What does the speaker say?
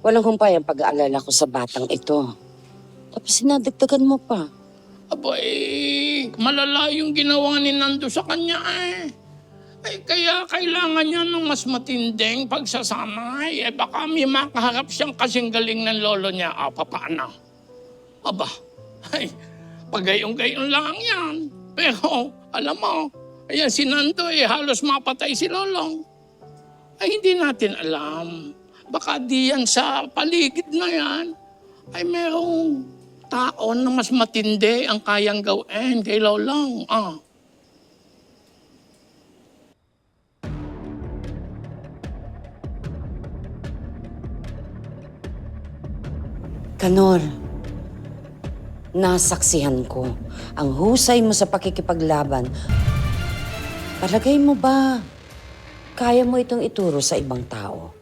Walang humpay ang pag-aalala ko sa batang ito. Tapos sinadagdagan mo pa. Abay, malala yung ginawa ni Nando sa kanya eh. Kaya kailangan niya ng mas matinding pagsasanay. Baka may makaharap siyang kasing galing ng lolo niya. Paano? Aba, pagayong-gayon lang yan. Pero, alam mo, ayan si Nando halos mapatay si Lolong. Hindi natin alam. Baka di yan sa paligid na yan ay merong tao na mas matindi ang kayang gawin kay Lolong. Kanor, nasaksihan ko ang husay mo sa pakikipaglaban. Palagay mo ba, kaya mo itong ituro sa ibang tao?